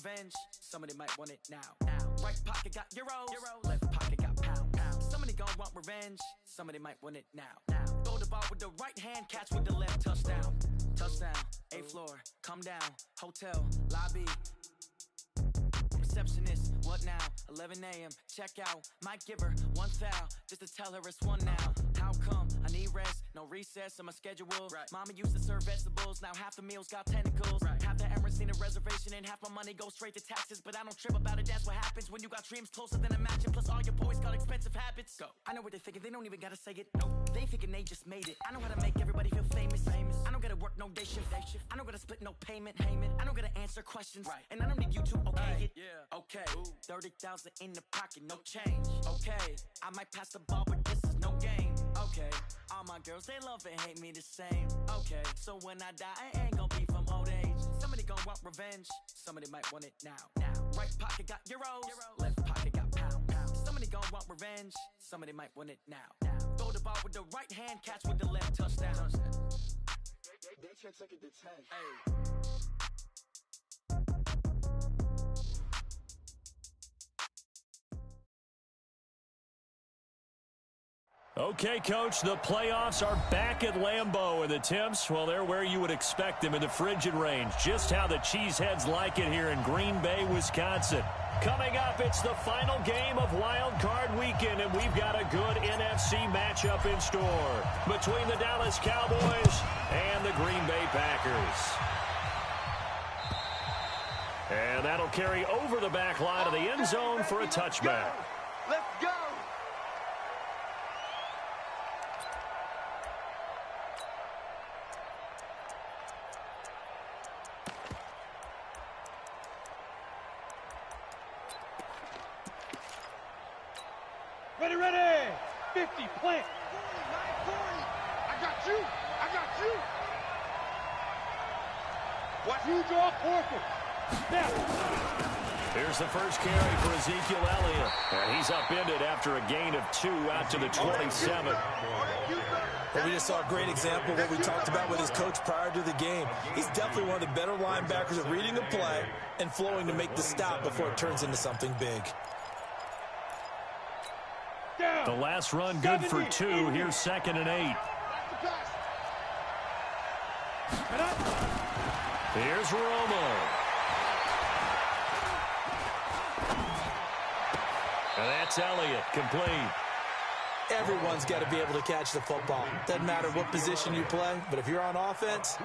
revenge. Somebody might want it now. Right pocket got euros, left pocket got pounds. Somebody gon' want revenge. Somebody might want it now. Throw the ball with the right hand, catch with the left. Touchdown, touchdown. 8th floor, come down. Hotel, lobby. Receptionist, what now? 11 a.m. Check out. Might give her one foul just to tell her it's one now. How come? I need rest, no recess in my schedule. Right. Mama used to serve vegetables, now half the meals got tentacles. Right. Half the Emirates need a reservation and half my money goes straight to taxes. But I don't trip about it, that's what happens when you got dreams closer than a mansion. Plus all your boys got expensive habits. Go. I know what they're thinking, they don't even gotta say it. Nope. They thinking they just made it. I know how to make everybody feel famous. I don't gotta work no day shift. I don't gotta split no payment. I don't gotta answer questions. Right. And I don't need you to okay it. Yeah. Okay. 30,000 in the pocket, no change. Okay. I might pass the ball, but this is no game. Okay. All my girls, they love and hate me the same. Okay. So when I die, I ain't gonna be from old age. Somebody gon' want revenge. Somebody might want it now. Right pocket got euros, left pocket got pounds. Somebody gon' want revenge. Somebody might want it now. Throw the ball with the right hand, catch with the left. Touchdown. They check it to 10. Hey. Okay, Coach, the playoffs are back at Lambeau, and the temps, well, they're where you would expect them in the frigid range. Just how the Cheeseheads like it here in Green Bay, Wisconsin. Coming up, it's the final game of Wild Card Weekend, and we've got a good NFC matchup in store between the Dallas Cowboys and the Green Bay Packers. And that'll carry over the back line of the end zone for a touchback. Let's go! Ready, 50, plant. 40, 940. I got you. Watch you draw forfeit. Snap. Here's the first carry for Ezekiel Elliott. And he's upended after a gain of 2 out to the 27. Well, we just saw a great example of what we talked about with his coach prior to the game. He's definitely one of the better linebackers at reading a play and flowing to make the stop before it turns into something big. The last run good for 2. Here's 2nd and 8. Here's Romo. And that's Elliott, complete. Everyone's got to be able to catch the football. Doesn't matter what position you play, but if you're on offense,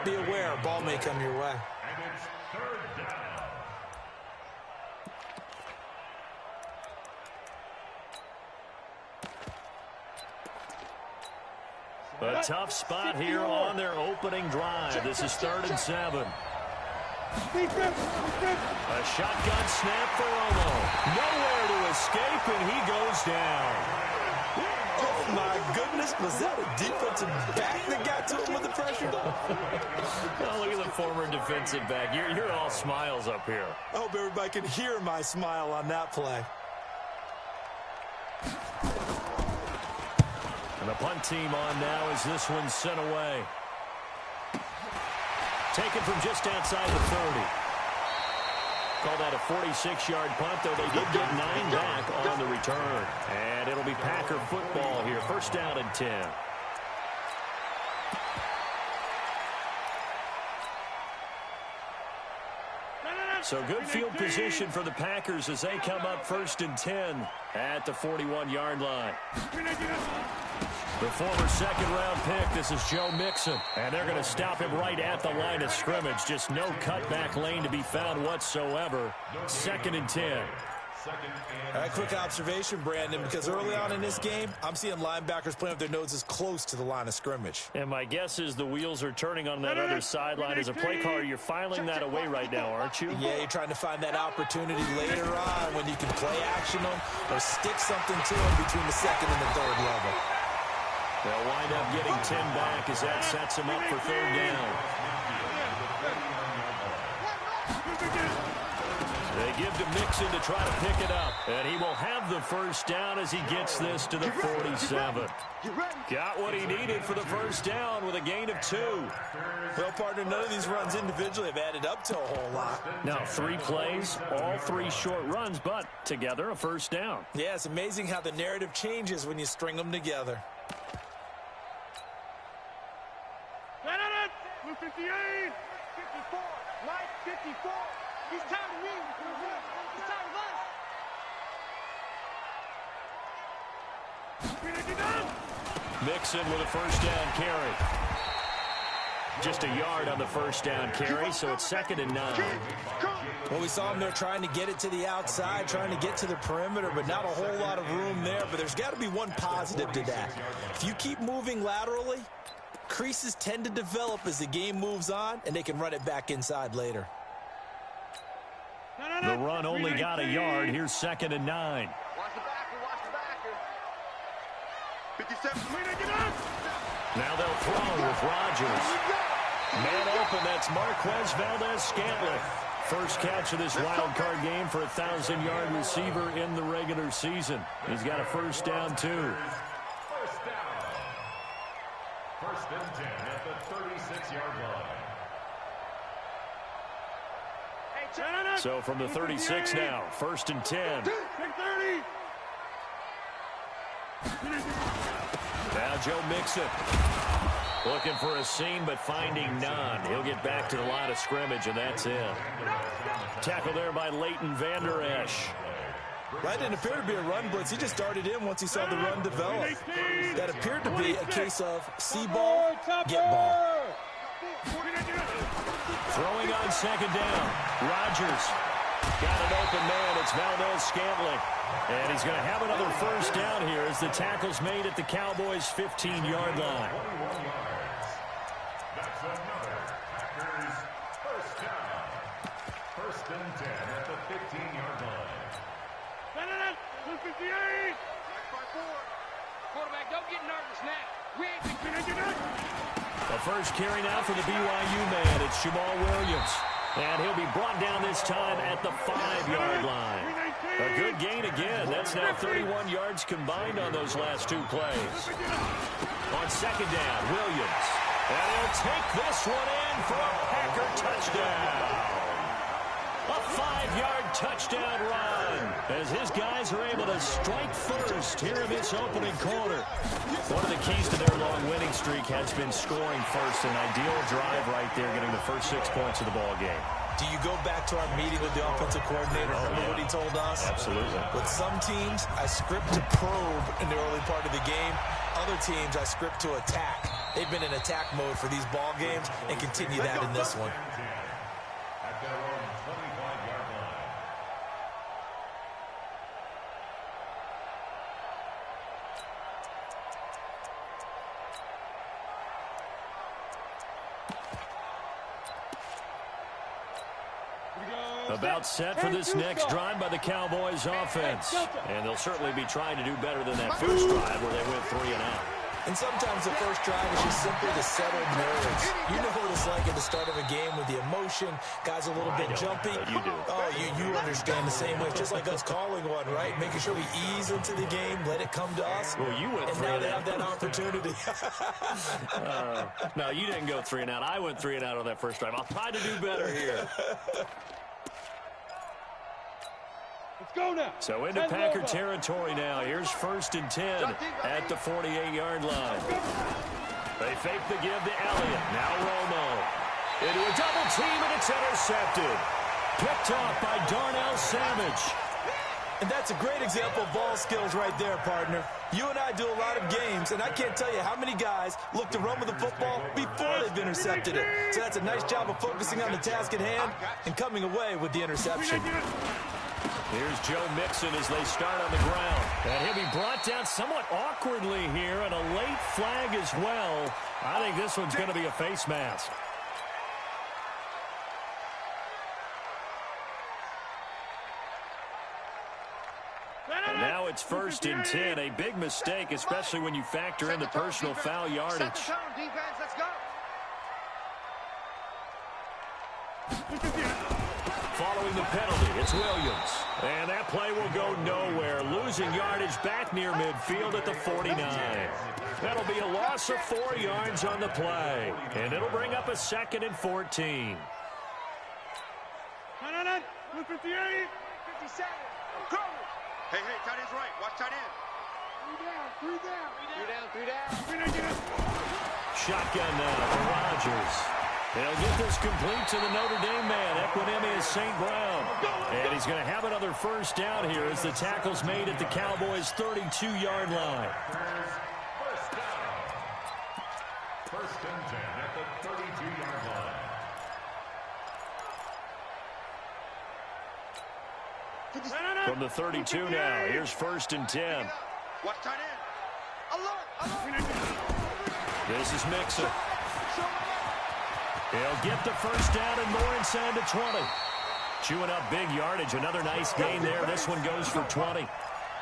be aware a ball may come your way. A tough spot here on their opening drive. This is 3rd and 7. A shotgun snap for Romo. Nowhere to escape, and he goes down. Oh, my goodness. Was that a defensive back that got to him with the pressure? Oh, look at the former defensive back. You're all smiles up here. I hope everybody can hear my smile on that play. And the punt team on now as this one's sent away. Taken from just outside the 30. Call that a 46-yard punt, though they did get 9 back on the return. And it'll be Packer football here. 1st down and 10. So good field position for the Packers as they come up 1st and 10 at the 41-yard line. The former 2nd-round pick, this is Joe Mixon. And they're going to stop him right at the line of scrimmage. Just no cutback lane to be found whatsoever. 2nd and 10. A quick observation, Brandon, because early on in this game, I'm seeing linebackers playing with their noses close to the line of scrimmage. And my guess is the wheels are turning on that other sideline. As a play caller, you're filing that away right now, aren't you? Yeah, you're trying to find that opportunity later on when you can play action them or stick something to them between the 2nd and the 3rd level. They'll wind up getting 10 back as that sets them up for 3rd down. They give to Mixon to try to pick it up. And he will have the first down as he gets this to the 47. Got what he needed for the first down with a gain of 2. Well, partner, none of these runs individually have added up to a whole lot. Now, 3 plays, all 3 short runs, but together a first down. Yeah, it's amazing how the narrative changes when you string them together. 58, 54, Mike, 54. He's time to win. It's time to Mixon with a first down carry. Just a yard on the first down carry, so it's 2nd and 9. Well, we saw him there trying to get it to the outside, trying to get to the perimeter, but not a whole lot of room there. But there's got to be one positive to that. If you keep moving laterally, creases tend to develop as the game moves on, and they can run it back inside later. The run only got a yard. Here's 2nd and 9. Watch the backer. 57. Now they'll throw with Rodgers. Man open, that's Marquez Valdez-Scantling. First catch of this wild card game for a 1,000-yard receiver in the regular season. He's got a first down, too. First and 10 at the 36-yard line. So from the 36 now, 1st and 10. Now Joe Mixon looking for a seam, but finding none. He'll get back to the line of scrimmage, and that's it. Tackle there by Leighton Vander Esch. That didn't appear to be a run blitz. He just started in once he saw the run develop. That appeared to be a case of see ball, get ball. Throwing on 2nd down. Rodgers got an open man. It's Valdez-Scantling. And he's going to have another first down here as the tackle's made at the Cowboys' 15-yard line. That's another Packers first down. 1st and 10 at the 15-yard line. 58. Quarterback, don't get nervous now. We ain't The first carry now for the BYU man. It's Jamal Williams. And he'll be brought down this time at the 5-yard line. A good gain again. That's now 31 yards combined on those last 2 plays. On 2nd down, Williams. And he'll take this one in for a Packer touchdown. A 5-yard touchdown run as his guys are able to strike first here in this opening quarter. One of the keys to their long winning streak has been scoring first. An ideal drive right there, getting the first 6 points of the ball game. Do you go back to our meeting with the offensive coordinator? Remember what he told us? Absolutely. With some teams, I script to probe in the early part of the game. Other teams, I script to attack. They've been in attack mode for these ball games and continue that in this one. At their own 25-yard line. About set for this next drive by the Cowboys offense. And they'll certainly be trying to do better than that first drive where they went 3 and out. And sometimes the first drive is just simply to settle nerves. You know what it's like at the start of a game with the emotion. Guys a little bit jumpy. You do. Oh, you understand the same way. Just like us calling one, right? Making sure we ease into the game, let it come to us. Well, you went and 3 now and they out. have that opportunity. No, you didn't go 3 and out. I went 3 and out on that first drive. I'll try to do better here. Let's go now. So into Packer territory now. Here's 1st and 10 at the 48-yard line. They fake the give to Elliott. Now Romo. Into a double team, and it's intercepted. Picked off by Darnell Savage. And that's a great example of ball skills right there, partner. You and I do a lot of games, and I can't tell you how many guys look to run with the football before they've intercepted it. So that's a nice job of focusing on the task at hand and coming away with the interception. Here's Joe Mixon as they start on the ground. And he'll be brought down somewhat awkwardly here, and a late flag as well. I think this one's going to be a face mask. And now it's 1st and 10. A big mistake, especially when you factor in the personal foul yardage. following the penalty. It's Williams. And that play will go nowhere. Losing yardage back near midfield at the 49. That'll be a loss of 4 yards on the play. And it'll bring up a 2nd and 14. 58, 57. Go! Hey, tight end's right. Watch tight end. 3 down. Shotgun now for Rodgers. They'll get this complete to the Notre Dame man, Equinemius St. Brown. And he's going to have another first down here as the tackle's made at the Cowboys' 32-yard line. First down. First and 10 at the 32-yard line. From the 32 now, here's 1st and 10. Watch tight end. Alert. This is Mixon. He'll get the first down and more inside the 20. Chewing up big yardage. Another nice gain there. This one goes for 20.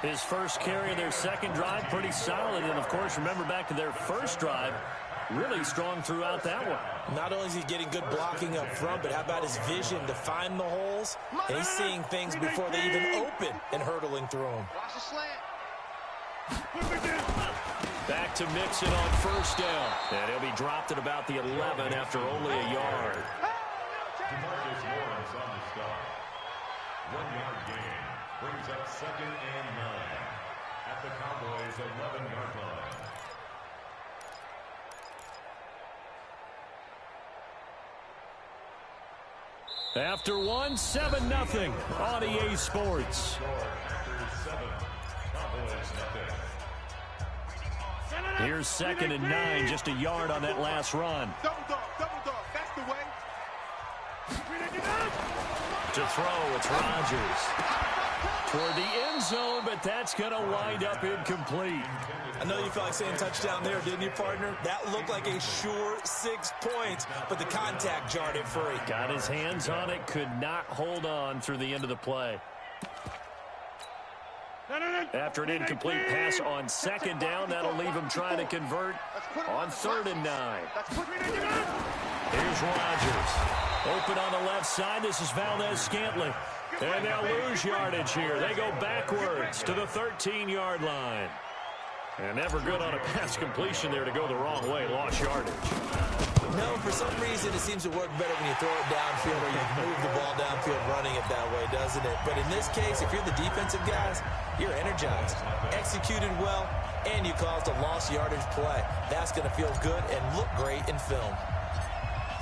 His first carry of their second drive, pretty solid. And, of course, remember back to their first drive, really strong throughout that one. Not only is he getting good blocking up front, but how about his vision to find the holes? And he's seeing things before they even open and hurtling through them. Watch the slant. Back to Mixon on first down. And he'll be dropped at about the 11 after only a yard. DeMarcus Lawrence on the stop. 1-yard gain brings up 2nd and 9 at the Cowboys' 11-yard line. After 1, 7-0 on EA Sports. Here's 2nd and 9, just a yard on that last run. Double dog, that's the way. To throw, it's Rodgers. Toward the end zone, but that's going to wind up incomplete. I know you felt like saying touchdown there, didn't you, partner? That looked like a sure 6 points, but the contact jarred it free. Got his hands on it, could not hold on through the end of the play. After an incomplete pass on 2nd down, that'll leave him trying to convert on 3rd and 9. Here's Rodgers. Open on the left side. This is Valdez-Scantling. And they'll lose yardage here. They go backwards to the 13-yard line. And never good on a pass completion there to go the wrong way. Lost yardage. No, for some reason, it seems to work better when you throw it downfield or you move the ball downfield running it that way, doesn't it? But in this case, if you're the defensive guys, you're energized, executed well, and you caused a lost yardage play. That's going to feel good and look great in film.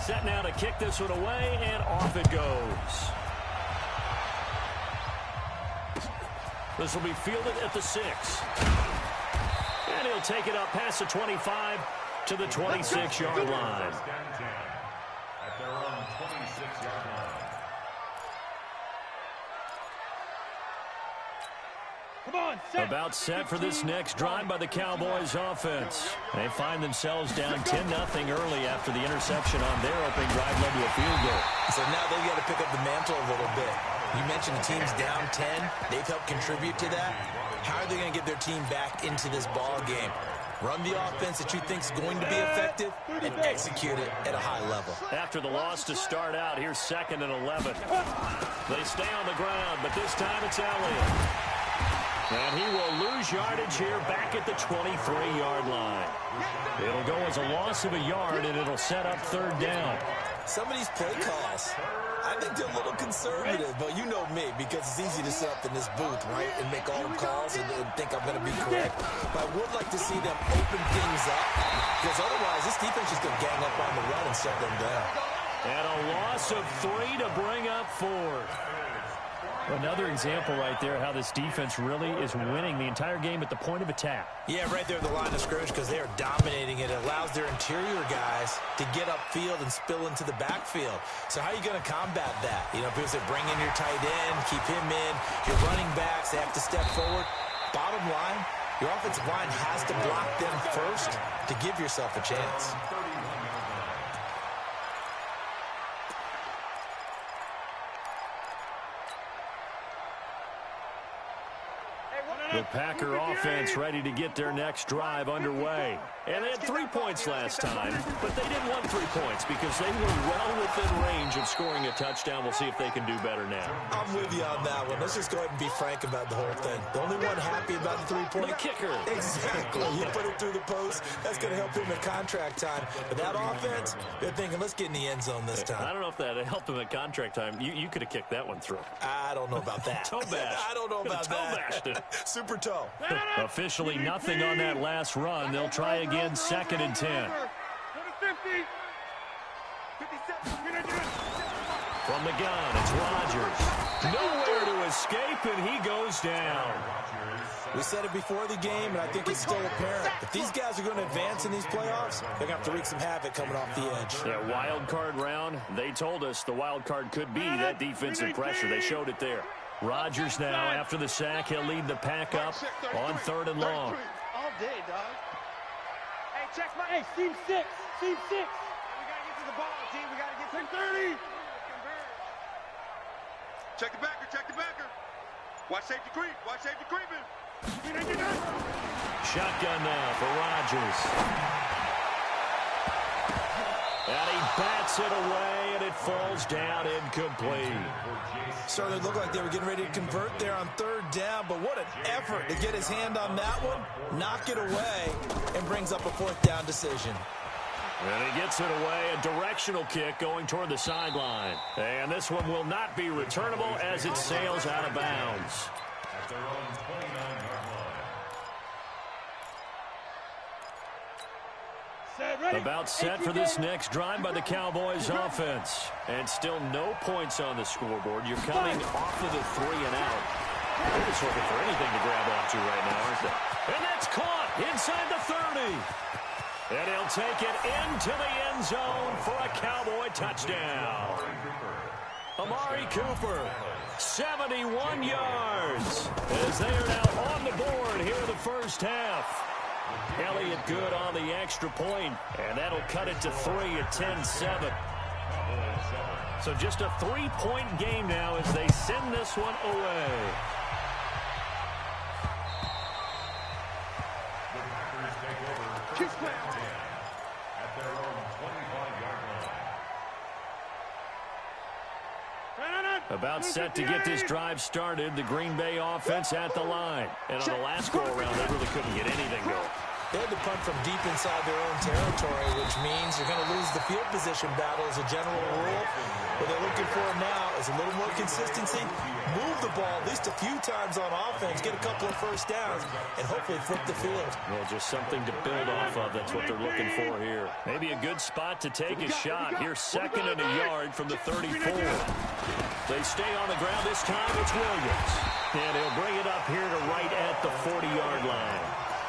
Set now to kick this one away, and off it goes. This will be fielded at the 6. And he'll take it up past the 25 to the 26-yard line. At their own 26-yard line. About set for this next drive by the Cowboys offense. They find themselves down 10-0 early after the interception on their opening drive led to a field goal. So now they've got to pick up the mantle a little bit. You mentioned the team's down 10. They've helped contribute to that. How are they going to get their team back into this ball game? Run the offense that you think is going to be effective and execute it at a high level. After the loss to start out, here's 2nd and 11. They stay on the ground, but this time it's Elliott. And he will lose yardage here back at the 23-yard line. It'll go as a loss of a yard, and it'll set up 3rd down. Some of these play calls, I think they're a little conservative, but you know me, because it's easy to sit up in this booth, right, and make all the calls and think I'm going to be correct. But I would like to see them open things up, because otherwise this defense is going to gang up on the run and shut them down. And a loss of 3 to bring up 4. Another example right there how this defense really is winning the entire game at the point of attack. Yeah, right there at the line of scrimmage because they are dominating it. It allows their interior guys to get upfield and spill into the backfield. So how are you going to combat that? You know, because they bring in your tight end, keep him in, your running backs, they have to step forward. Bottom line, your offensive line has to block them first to give yourself a chance. The Packer offense ready to get their next drive underway. And they had 3 points last time, but they didn't want 3 points because they were well within range of scoring a touchdown. We'll see if they can do better now. I'm with you on that one. Let's just go ahead and be frank about the whole thing. The only one happy about the 3-point kicker. Exactly. You put it through the post. That's going to help him at contract time. But that offense, they're thinking, let's get in the end zone this time. I don't know if that helped him at contract time. You could have kicked that one through. I don't know about that. Toe bash. I don't know about that. Bashed it. Super toe. Officially nothing on that last run. They'll try again, 2nd and 10. From the gun, it's Rodgers. Nowhere to escape, and he goes down. We said it before the game, and I think it's still apparent. If these guys are going to advance in these playoffs, they're going to have to wreak some havoc coming off the edge. Yeah, wild card round. They told us the wild card could be that defensive pressure. They showed it there. Rodgers now, after the sack, he'll lead the pack up on 3rd and long. All day, dog. Hey, check my... Hey, seam 6. Seam 6. We got to get to the ball, team. We got to get to 30. Check the backer, check the backer. Watch safety creep, watch safety creeping. Shotgun now for Rodgers. And he bats it away, and it falls down incomplete. Certainly looked like they were getting ready to convert there on 3rd down, but what an effort to get his hand on that one, knock it away, and brings up a 4th down decision. And he gets it away, a directional kick going toward the sideline. And this one will not be returnable as it sails out of bounds. At their own 29-yard line. About set for this next drive by the Cowboys offense. And still no points on the scoreboard. You're coming off of the 3 and out. They're just looking for anything to grab onto right now, aren't they? And that's caught inside the 30. And he'll take it into the end zone for a Cowboy touchdown. Amari Cooper, 71 yards, as they are now on the board here in the first half. Elliott good on the extra point, and that'll cut it to 3 at 10-7. So just a 3-point game now as they send this one away. At their own 25-yard line. About set to get this drive started. The Green Bay offense at the line. And on the last go-around, they really couldn't get anything going. They had to punt from deep inside their own territory, which means you're going to lose the field position battle as a general rule. What they're looking for now is a little more consistency, move the ball at least a few times on offense, get a couple of first downs, and hopefully flip the field. Well, just something to build off of. That's what they're looking for here. Maybe a good spot to take a shot. Here's 2nd and a yard from the 34. They stay on the ground this time. It's Williams. And he'll bring it up here to right at the 40-yard line.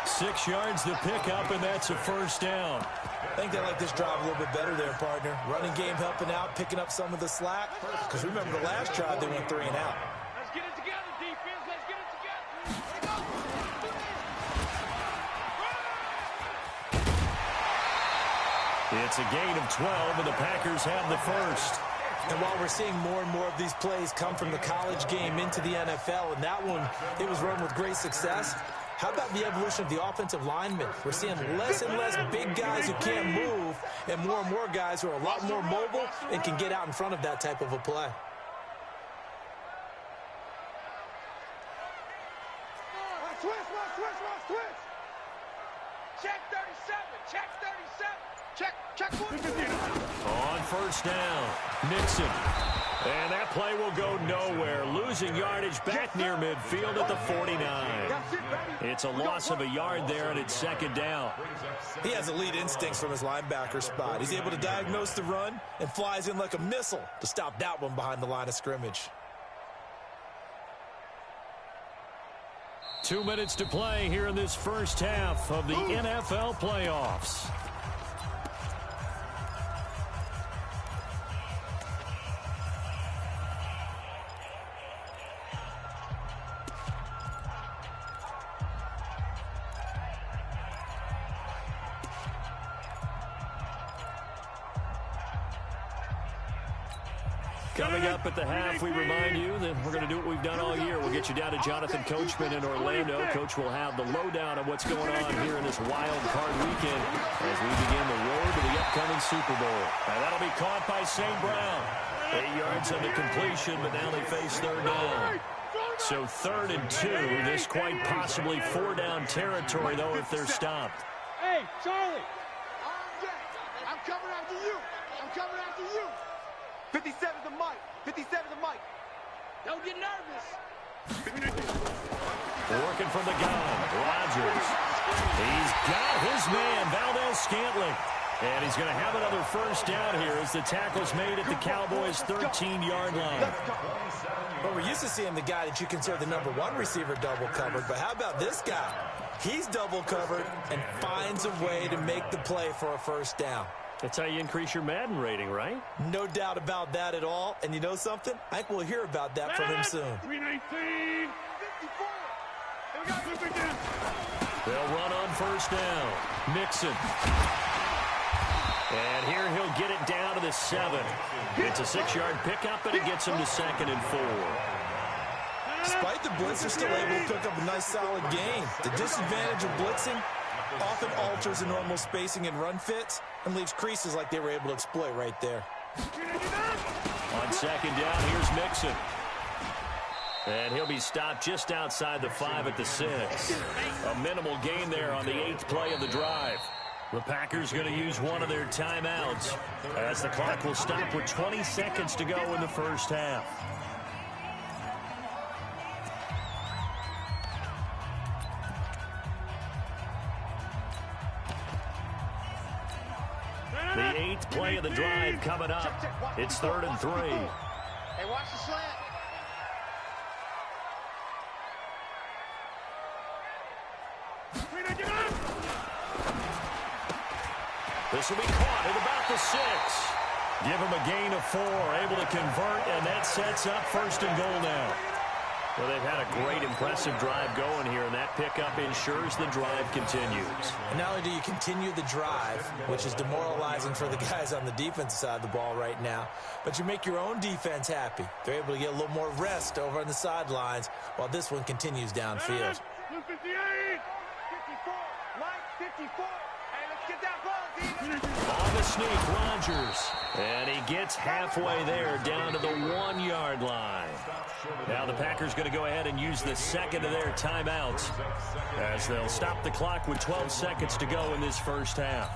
6 yards to pick up, and that's a first down. I think they like this drive a little bit better there, partner. Running game helping out, picking up some of the slack. Because remember the last drive, they went 3 and out. Let's get it together, defense. Let's get it together. It's a gain of 12, and the Packers have the first. And while we're seeing more and more of these plays come from the college game into the NFL, and that one, it was run with great success. How about the evolution of the offensive linemen? We're seeing less and less big guys who can't move and more guys who are a lot more mobile and can get out in front of that type of a play. Switch. Check 37. Check 37. Check 1. On first down, Nixon. And that play will go nowhere. Losing yardage back near midfield at the 49. It's a loss of a yard there, and it's 2nd down. He has elite instincts from his linebacker spot. He's able to diagnose the run and flies in like a missile to stop that one behind the line of scrimmage. 2 minutes to play here in this first half of the NFL playoffs. Coming up at the half, we remind you that we're going to do what we've done all year. We'll get you down to Jonathan Coachman in Orlando. Coach will have the lowdown of what's going on here in this wild card weekend as we begin the road to the upcoming Super Bowl. And that'll be caught by St. Brown. 8 yards on the completion, but now they face third down. So 3rd and 2. This quite possibly 4-down territory, though, if they're stopped. Hey, Charlie. I'm coming after you. I'm coming after you. 57 to Mike. 57 to Mike. Don't get nervous. Working from the gun, Rodgers. He's got his man, Valdez-Scantling. And he's going to have another first down here as the tackle's made at the Cowboys' 13-yard line. Well, we're used to seeing the guy that you consider the #1 receiver double covered, but how about this guy? He's double covered and finds a way to make the play for a first down. That's how you increase your Madden rating, right? No doubt about that at all. And you know something? I think we'll hear about that from him soon. 319. 54. They'll run on first down. Mixon. And here he'll get it down to the 7. It's a 6-yard pickup, and it gets him to 2nd and 4. Despite the blitz, they're still able to pick up a nice solid gain. The disadvantage of blitzing often alters the normal spacing and run fits and leaves creases like they were able to exploit right there. On 2nd down, here's Mixon. And he'll be stopped just outside the 5 at the 6. A minimal gain there on the 8th play of the drive. The Packers going to use one of their timeouts as the clock will stop with 20 seconds to go in the first half. The 8th play of the drive coming up. It's 3rd and 3. Hey, watch the slant. This will be caught at about the 6. Give him a gain of 4, able to convert, and that sets up 1st and goal now. Well, they've had a great, impressive drive going here, and that pickup ensures the drive continues. And not only do you continue the drive, which is demoralizing for the guys on the defensive side of the ball right now, but you make your own defense happy. They're able to get a little more rest over on the sidelines while this one continues downfield. 58. 54. Mike, 54. Hey, let's get that ball, D. On the sneak, Rodgers. And he gets halfway there, down to the 1-yard line. Now the Packers going to go ahead and use the 2nd of their timeouts as they'll stop the clock with 12 seconds to go in this first half.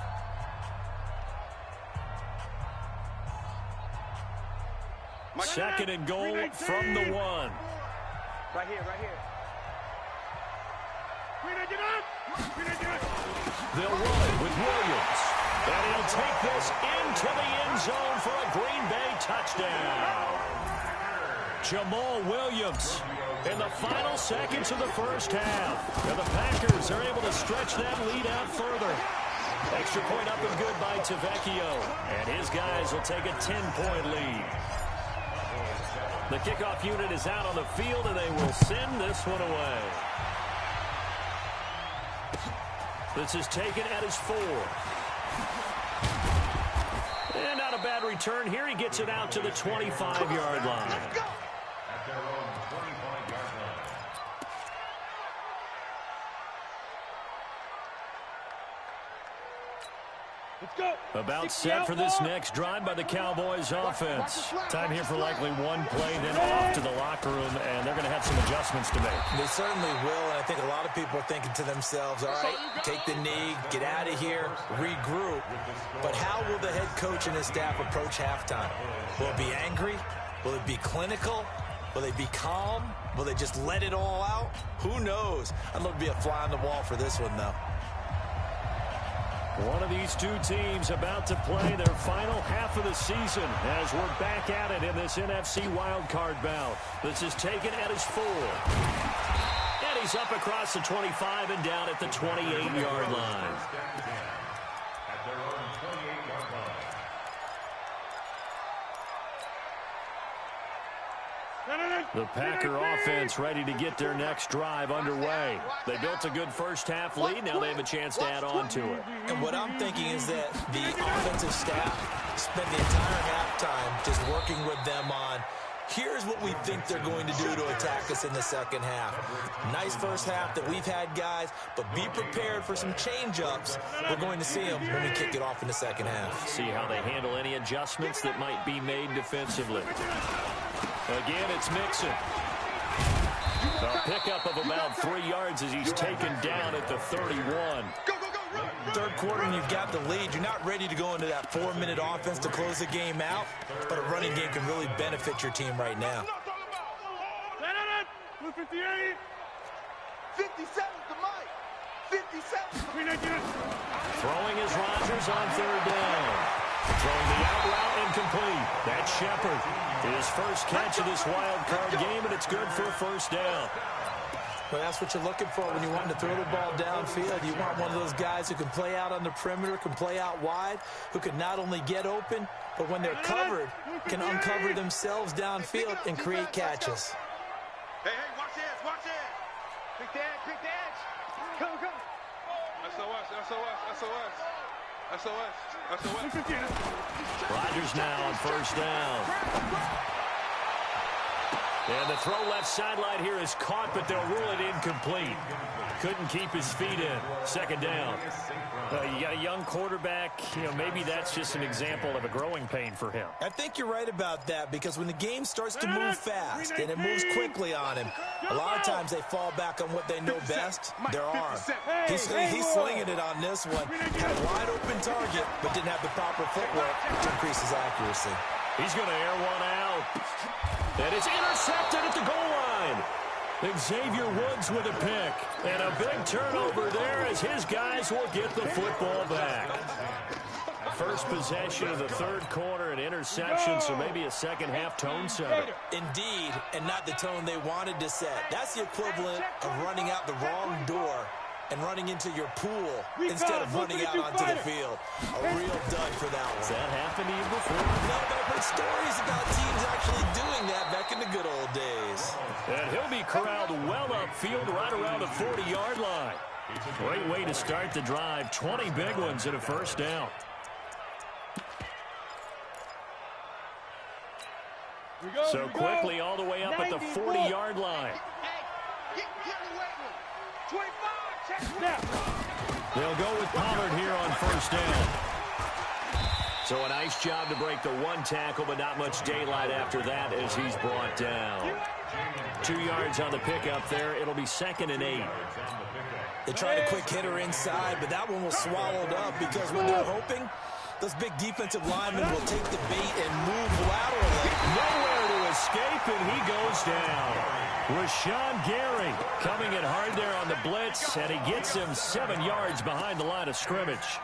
Second and goal from the 1. Right here, right here. They'll run it with Williams. And he'll take this into the end zone for a Green Bay touchdown. Jamal Williams in the final seconds of the first half. And the Packers are able to stretch that lead out further. Extra point up and good by Tavecchio. And his guys will take a 10-point lead. The kickoff unit is out on the field, and they will send this one away. This is taken at his 4. And not a bad return here. He gets it out to the 25-yard line. At their own 25-yard line. Let's go. About set for this next drive by the Cowboys offense. Time here for likely one play, then off to the locker room, and they're going to have some adjustments to make. They certainly will, and I think a lot of people are thinking to themselves, all right, take the knee, get out of here, regroup. But how will the head coach and his staff approach halftime? Will it be angry? Will it be clinical? Will they be calm? Will they just let it all out? Who knows? I'd love to be a fly on the wall for this one, though. One of these two teams about to play their final half of the season as we're back at it in this NFC wildcard bout. This is taken at his 4. And he's up across the 25 and down at the 28-yard line. At their own 28-yard line. 3 The Packer offense ready to get their next drive underway. They built a good first half lead. Now they have a chance to add on to it. And what I'm thinking is that the offensive staff spent the entire halftime just working with them on, here's what we think they're going to do to attack us in the second half. Nice first half that we've had, guys, but be prepared for some change-ups. We're going to see them when we kick it off in the second half. See how they handle any adjustments that might be made defensively. Again, it's Mixon. A pickup of about 3 yards as he's taken down at the 31. Third quarter and you've got the lead. You're not ready to go into that 4-minute offense to close the game out, but a running game can really benefit your team right now. 57 to Mike. 57. Throwing is Rodgers on third down. Throwing the out route incomplete. That's Shepard. His first catch of this wild card game, and it's good for a first down. Well, that's what you're looking for when you want to throw the ball downfield. You want one of those guys who can play out on the perimeter, can play out wide, who can not only get open, but when they're covered, can uncover themselves downfield and create catches. Hey, watch this, watch this. Pick the edge. Go. SOS. Rodgers now on first down. And the throw left sideline here is caught, but they'll rule it incomplete. Couldn't keep his feet in. Second down. You got a young quarterback. Maybe that's just an example of a growing pain for him. I think you're right about that, because when the game starts to move fast and it moves quickly on him, a lot of times they fall back on what they know best, their arm. He's slinging it on this one. Had a wide open target, but didn't have the proper footwork to increase his accuracy. He's going to air one out. And it's intercepted at the goal line. Xavier Woods with a pick. And a big turnover there as his guys will get the football back. First possession of the third quarter, an interception, so maybe a second-half tone setter. Indeed, and not the tone they wanted to set. That's the equivalent of running out the wrong door and running into your pool instead of running out onto the field. A real dud for that one. Has that happened to you before? No, but I've heard stories about teams actually doing that back in the good old days. And he'll be corralled well upfield right around the 40-yard line. Great way to start the drive. 20 big ones and a first down. So quickly all the way up at the 40-yard line. They'll go with Pollard here on first down. So a nice job to break the one tackle, but not much daylight after that as he's brought down. 2 yards on the pickup there. It'll be 2nd and 8. They tried a quick hitter inside, but that one was swallowed up because when they're hoping, those big defensive linemen will take the bait and move laterally. Nowhere to escape, and he goes down. Rashawn Gary coming in hard there on the blitz, and he gets him 7 yards behind the line of scrimmage.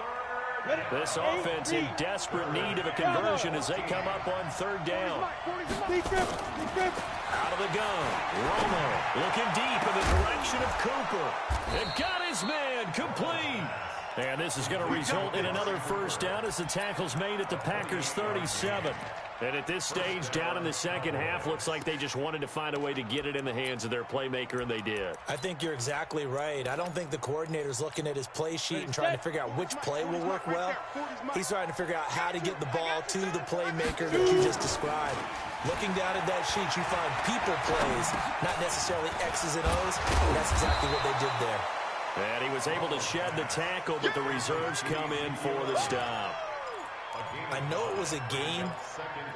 This offense in desperate need of a conversion as they come up on third down. Out of the gun, Romo looking deep in the direction of Cooper. And got his man complete. And this is going to result in another first down as the tackle's made at the Packers' 37. And at this stage, down in the second half, looks like they just wanted to find a way to get it in the hands of their playmaker, and they did. I think you're exactly right. I don't think the coordinator's looking at his play sheet and trying to figure out which play will work well. He's trying to figure out how to get the ball to the playmaker that you just described. Looking down at that sheet, you find people plays, not necessarily X's and O's, and that's exactly what they did there. And he was able to shed the tackle, but the reserves come in for the stop. I know it was a game,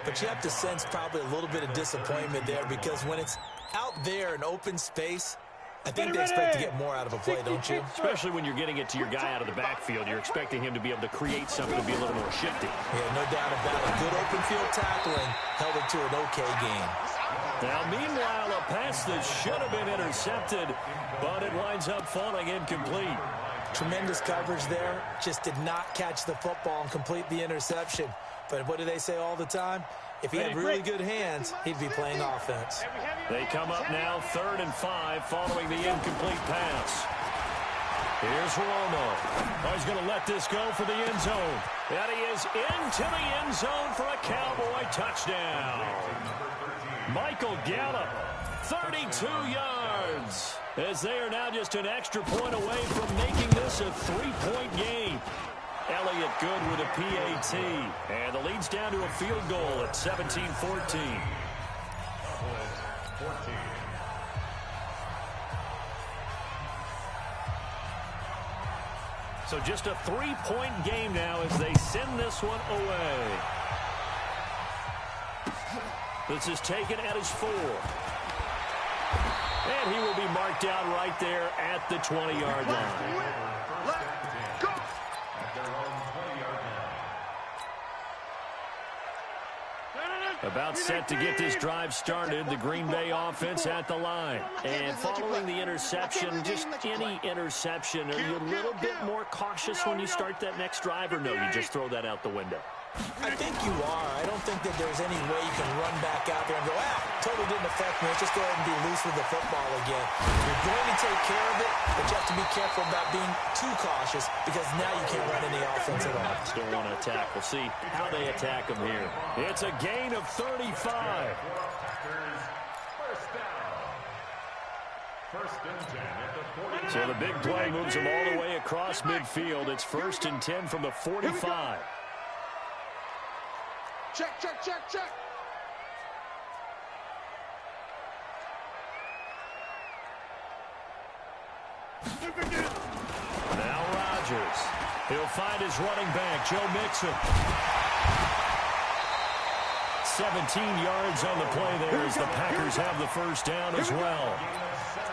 but you have to sense probably a little bit of disappointment there because when it's out there in open space, I think they expect to get more out of a play, don't you? Especially when you're getting it to your guy out of the backfield. You're expecting him to be able to create something to be a little more shifty. Yeah, no doubt about it. Good open field tackling held it to an okay game. Now, meanwhile, a pass that should have been intercepted, but it winds up falling incomplete. Tremendous coverage there. Just did not catch the football and complete the interception. But what do they say all the time? If he had really good hands, he'd be playing offense. They come up now 3rd and 5 following the incomplete pass. Here's Romo. Oh, he's going to let this go for the end zone. And he is into the end zone for a Cowboy touchdown. Michael Gallup, 32 yards, as they are now just an extra point away from making this a 3-point game. Elliott good with a PAT, and the lead's down to a field goal at 17-14. So just a 3-point game now as they send this one away. This is taken at his 4. And he will be marked out right there at the 20-yard line. About set to get this drive started, the Green Bay offense at the line. And following the interception, just any interception, are you a little bit more cautious when you start that next drive, or no, you just throw that out the window? I think you are. I don't think that there's any way you can run back out there and go, totally didn't affect me. Let's just go ahead and be loose with the football again. You're going to take care of it, but you have to be careful about being too cautious because now you can't run any offense at all. Still want to attack. We'll see how they attack him here. It's a gain of 35. So the big play moves him all the way across midfield. It's 1st and 10 from the 45. Check. Now Rodgers. He'll find his running back, Joe Mixon. 17 yards on the play there as the Packers have the first down as well.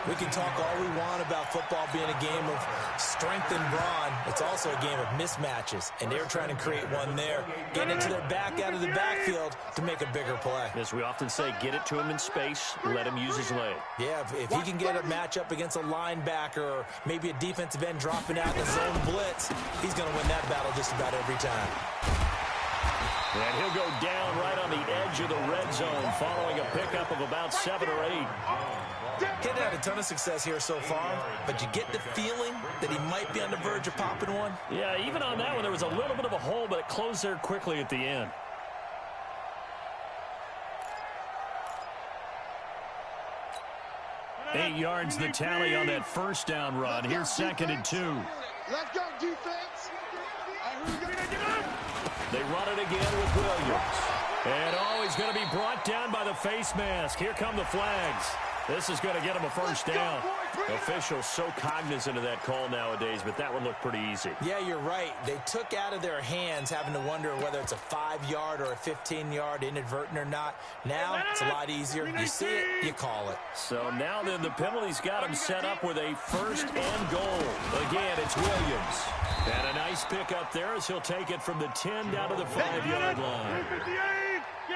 We can talk all we want about football being a game of strength and brawn. It's also a game of mismatches, and they're trying to create one there. Getting it to their back out of the backfield to make a bigger play. As we often say, get it to him in space, let him use his leg. Yeah, if he can get a matchup against a linebacker or maybe a defensive end dropping out in a zone blitz, he's going to win that battle just about every time. And he'll go down right on the edge of the red zone following a pickup of about 7 or 8. He's had a ton of success here so far, but you get the feeling that he might be on the verge of popping one. Yeah, even on that one, there was a little bit of a hole, but it closed there quickly at the end. Eight yards the tally on that first down run. Here's 2nd and 2. Let's go, defense. They run it again with Williams. And he's going to be brought down by the face mask. Here come the flags. This is going to get him a first down. Officials so cognizant of that call nowadays, but that one looked pretty easy. Yeah, you're right. They took out of their hands having to wonder whether it's a 5-yard or a 15-yard inadvertent or not. Now it's a lot easier. You see it, you call it. So now then the penalty's got him set up with a 1st and goal. Again, it's Williams. And a nice pick up there as he'll take it from the 10 down to the 5-yard line.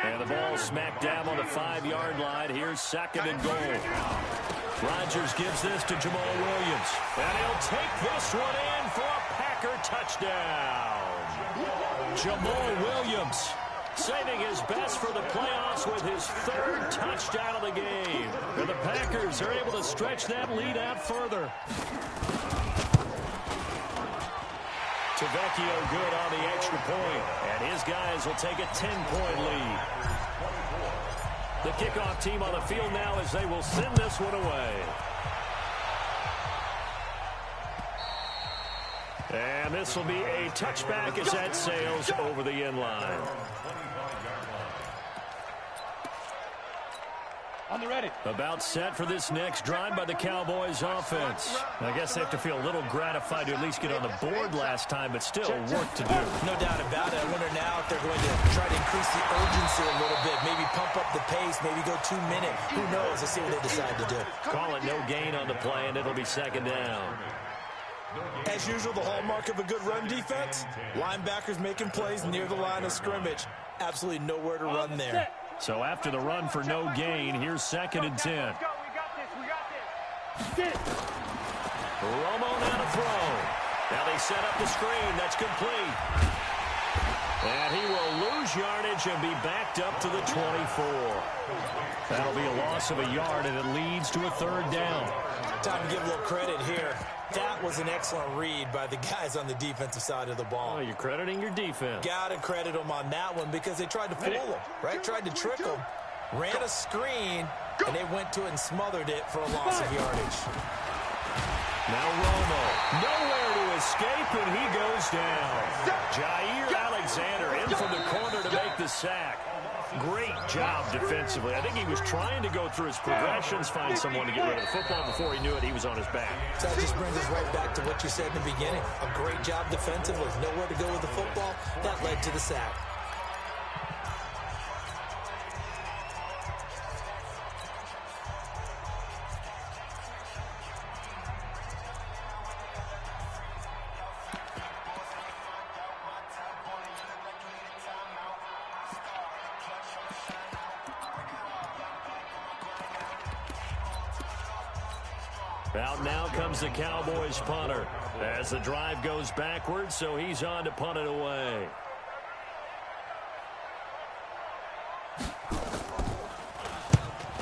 And the ball smacked down on the 5-yard line. Here's 2nd and goal. Rodgers gives this to Jamal Williams. And he'll take this one in for a Packer touchdown. Jamal Williams saving his best for the playoffs with his 3rd touchdown of the game. And the Packers are able to stretch that lead out further. Tavecchio good on the extra point, and his guys will take a 10-point lead. The kickoff team on the field now as they will send this one away. And this will be a touchback as that sails over the end line. On the ready. About set for this next drive by the Cowboys offense. I guess they have to feel a little gratified to at least get on the board last time, but still work to do. No doubt about it. I wonder now if they're going to try to increase the urgency a little bit, maybe pump up the pace, maybe go 2 minutes. Who knows? Let's see what they decide to do. Call it no gain on the play, and it'll be 2nd down. As usual, the hallmark of a good run defense, linebackers making plays near the line of scrimmage. Absolutely nowhere to run there. So after the run for no gain, here's 2nd and 10. We got this. Romo now to throw. Now they set up the screen. That's complete. And he will lose yardage and be backed up to the 24. That'll be a loss of a yard, and it leads to a 3rd down. Time to give a little credit here. That was an excellent read by the guys on the defensive side of the ball. Oh, you're crediting your defense. Got to credit them on that one because they tried to fool them, right? Tried to trick them. ran a screen, and they went to it and smothered it for a loss of yardage. Now Romo, nowhere to escape, and he goes down. Jair Alexander in from the corner to make the sack. Great job defensively. I think he was trying to go through his progressions, find someone to get rid of the football. Before he knew it, he was on his back. So that just brings us right back to what you said in the beginning. A great job defensively. Nowhere to go with the football. That led to the sack. Out now comes the Cowboys punter as the drive goes backwards, so he's on to punt it away.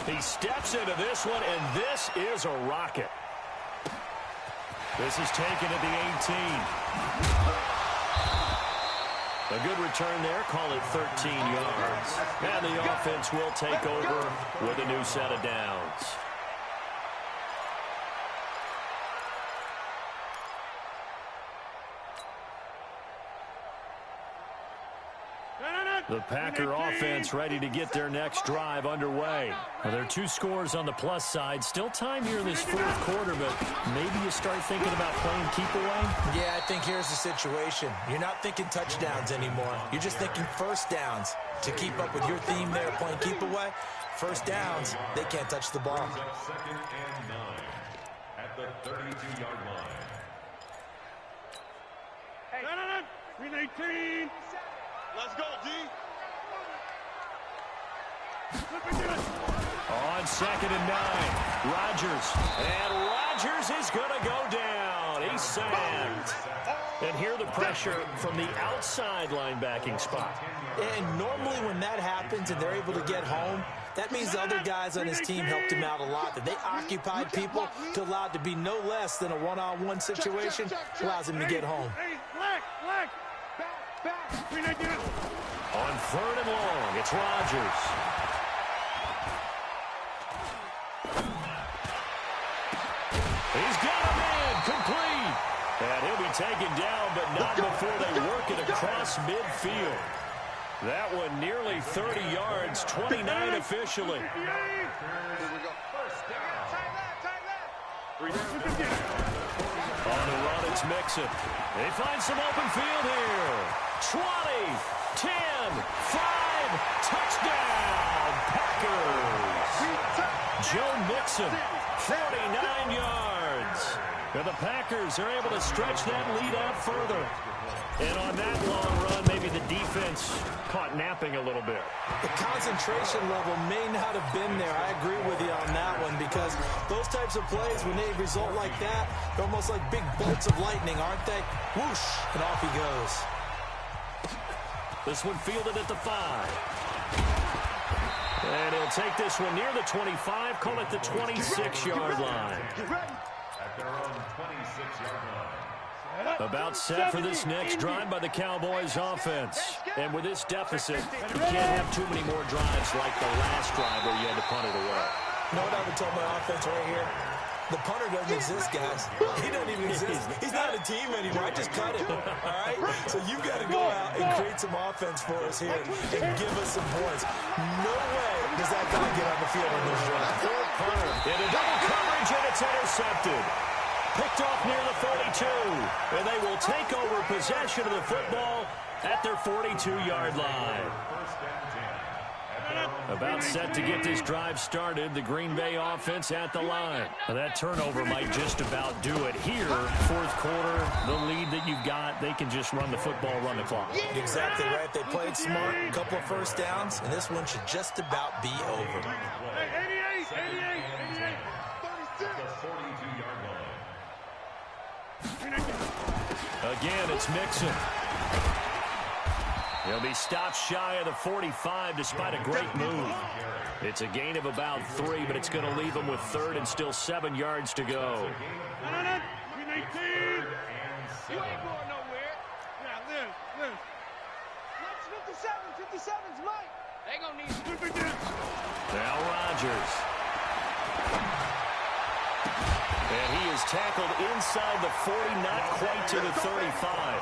He steps into this one, and this is a rocket. This is taken at the 18. A good return there, call it 13 yards. And the offense will take over with a new set of downs. The Packer offense ready to get their next drive underway. Well, there are 2 scores on the plus side. Still time here in this fourth quarter, but maybe you start thinking about playing keep away? Yeah, I think here's the situation. You're not thinking touchdowns anymore. You're just thinking first downs. To keep up with your theme there, playing keep away, first downs, they can't touch the ball. Second and 9 at the 32-yard line. Hey, 18. Let's go, D. On second and 9, Rodgers. And Rodgers is going to go down. He's sacked. And here the pressure from the outside linebacking spot. And normally when that happens and they're able to get home, that means the other guys on his team helped him out a lot. That they occupied people to allow it to be no less than a one-on-one situation, allows him to get home. On third and long, it's Rodgers. He's got a man complete. And he'll be taken down, but not before they work it across midfield. That one nearly 30 yards, 29 officially. On the run, it's Mixon. They find some open field here. 20, 10, 5, touchdown, Packers. Joe Mixon, 49 yards. And the Packers are able to stretch that lead out further. And on that long run, maybe the defense caught napping a little bit. The concentration level may not have been there. I agree with you on that one because those types of plays, when they result like that, they're almost like big bolts of lightning, aren't they? Whoosh, and off he goes. This one fielded at the 5. And he'll take this one near the 25, call it the 26-yard line. At their own 26-yard line. About set for this next drive by the Cowboys offense. And with this deficit, you can't have too many more drives like the last drive where you had to punt it away. You know what I would tell my offense right here? The punter doesn't exist, guys. He doesn't even exist. He's not a team anymore. I just cut him, all right? So you've got to go out and create some offense for us here and give us some points. No way does that guy get on the field on this drive. Poor punter into double coverage, and it's intercepted. Picked off near the 42, and they will take over possession of the football at their 42-yard line. About set to get this drive started, the Green Bay offense at the line. Now that turnover might just about do it here. Fourth quarter, the lead that you've got, they can just run the football, run the clock. Exactly right. They played smart, a couple of first downs, and this one should just about be over. 88. Again, it's Mixon. He'll be stopped shy of the 45 despite a great move. It's a gain of about 3, but it's going to leave him with third and still 7 yards to go. You ain't going nowhere. Now, listen. That's 57. 57's Mike. They gonna need Now Rodgers. And he is tackled inside the 40, not quite to the 35.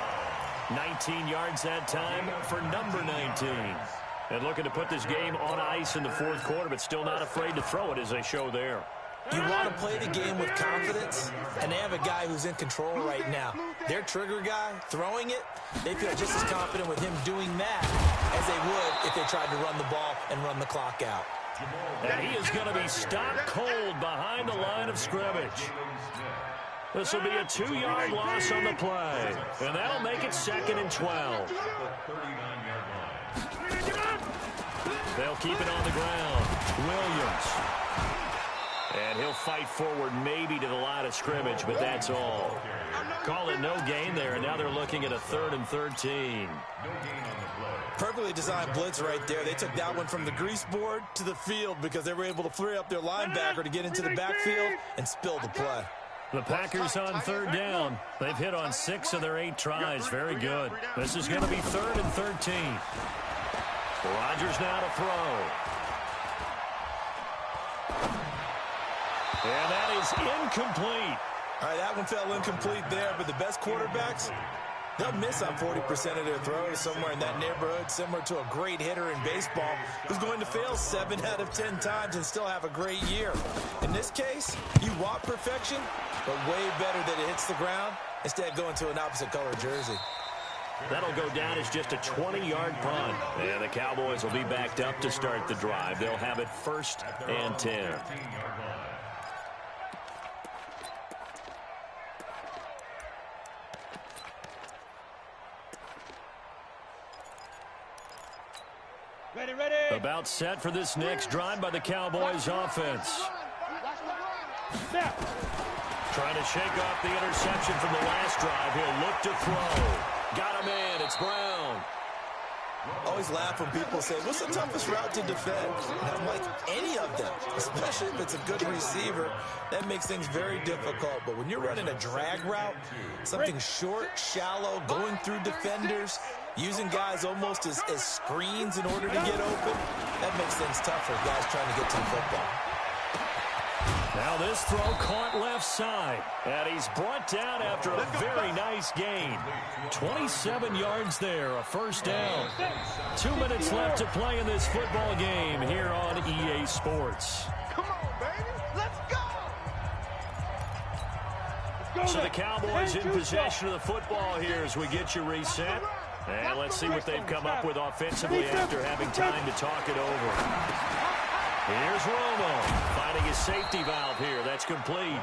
19 yards that time for number 19. And looking to put this game on ice in the fourth quarter, but still not afraid to throw it as they show there. You want to play the game with confidence, and they have a guy who's in control right now. Their trigger guy, throwing it, they feel just as confident with him doing that as they would if they tried to run the ball and run the clock out. And he is going to be stopped cold behind the line of scrimmage. This will be a 2-yard loss on the play, and that'll make it 2nd and 12. They'll keep it on the ground. Williams. And he'll fight forward maybe to the line of scrimmage, but that's all. Call it no gain there, and now they're looking at a 3rd and 13. Perfectly designed blitz right there. They took that one from the grease board to the field because they were able to free up their linebacker to get into the backfield and spill the play. The Packers on 3rd down. They've hit on 6 of their 8 tries. Very good. This is going to be 3rd and 13. Rodgers now to throw. And that is incomplete. All right, that one fell incomplete there, but the best quarterbacks, they'll miss on 40% of their throws, somewhere in that neighborhood, similar to a great hitter in baseball who's going to fail 7 out of 10 times and still have a great year. In this case, you want perfection, but way better that it hits the ground instead of going to an opposite color jersey. That'll go down as just a 20-yard punt. And the Cowboys will be backed up to start the drive. They'll have it 1st and 10. Ready. About set for this next drive by the Cowboys offense. Trying to shake off the interception from the last drive. He'll look to throw. Got him in. It's Brown. Always laugh when people say, what's the toughest route to defend? And I'm like, any of them, especially if it's a good receiver. That makes things very difficult. But when you're running a drag route, something short, shallow, going through defenders, using guys almost as screens in order to get open, that makes things tough for guys trying to get to the football. Now this throw caught left side. And he's brought down after a very nice gain. 27 yards there, a 1st down. 2 minutes left to play in this football game here on EA Sports. Come on, baby. Let's go. So the Cowboys in possession of the football here as we get you reset. And let's see what they've come up with offensively after having time to talk it over. Here's Romo finding his safety valve here. That's complete.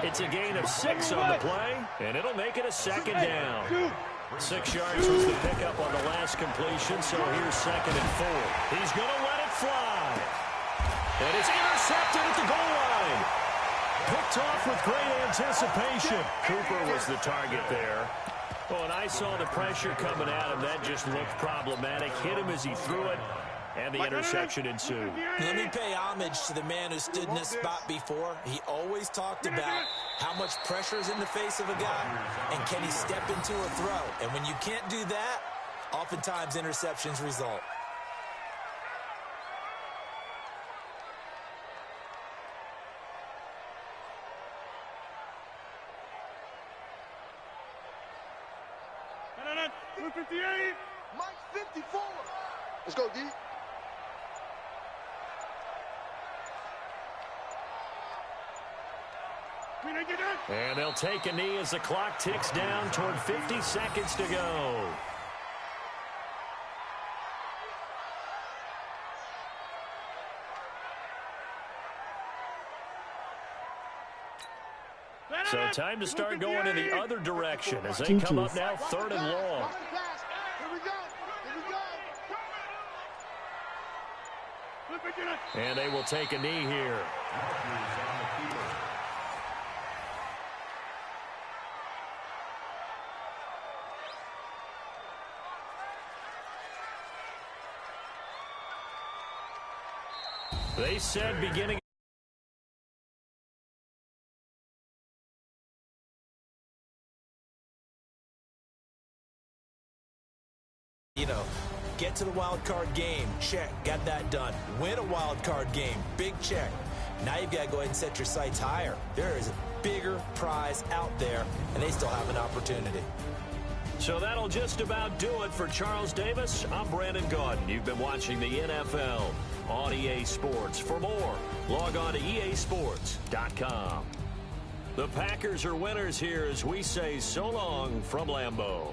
It's a gain of 6 on the play, and it'll make it a 2nd down. 6 yards was the pickup on the last completion, so here's 2nd and 4. He's going to let it fly. And it's intercepted at the goal line. Picked off with great anticipation. Cooper was the target there. Oh, and I saw the pressure coming at him. That just looked problematic. Hit him as he threw it. And the interception ensued. Let me pay homage to the man who stood in this spot before. He always talked about how much pressure is in the face of a guy and can he step into a throw. And when you can't do that, oftentimes interceptions result. Mike 54. Let's go, D. And they'll take a knee as the clock ticks down toward 50 seconds to go. So time to start going in the other direction as they come up now 3rd and long. And they will take a knee here. They said beginning. Get to the wild card game. Check. Got that done. Win a wild card game. Big check. Now you've got to go ahead and set your sights higher. There is a bigger prize out there, and they still have an opportunity. So that'll just about do it for Charles Davis. I'm Brandon Gaudin. You've been watching the NFL on EA Sports. For more, log on to easports.com. The Packers are winners here as we say so long from Lambeau.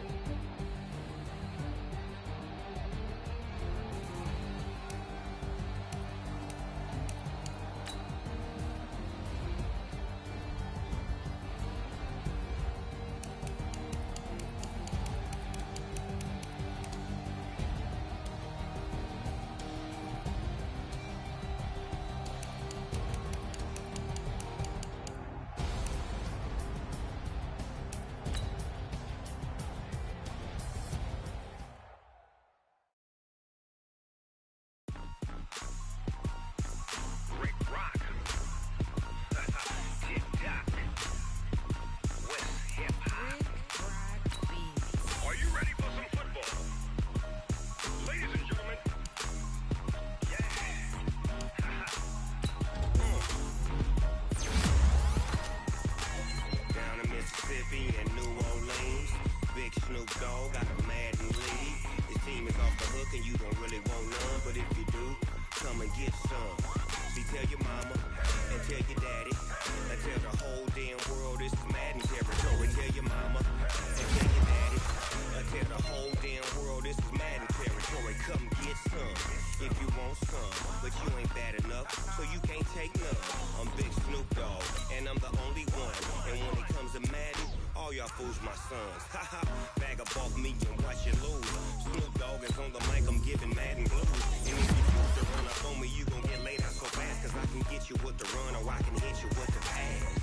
Bag up off me and watch you lose. Snoop Dogg is on the mic, I'm giving Madden blues. And if you choose to run up on me, you gon' get laid out so fast. Cause I can get you with the run or I can hit you with the pass.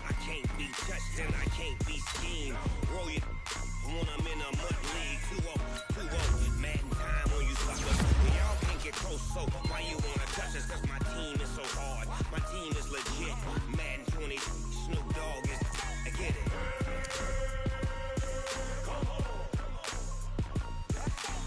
I can't be touched and I can't be schemed. Roll you when I'm in a mud league. 2-0, Madden time on you suckers. Y'all can't get close, so why you wanna touch us? Cause my team is so hard. My team is legit. Madden 20, Snoop Dogg is. I get it.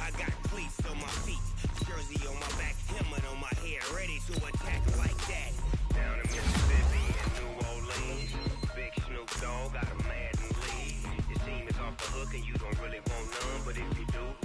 I got cleats on my feet, jersey on my back, helmet on my head, ready to attack like that. Down in Mississippi and New Orleans, big Snoop Dogg got a Madden lead. Your team is off the hook and you don't really want none, but if you do,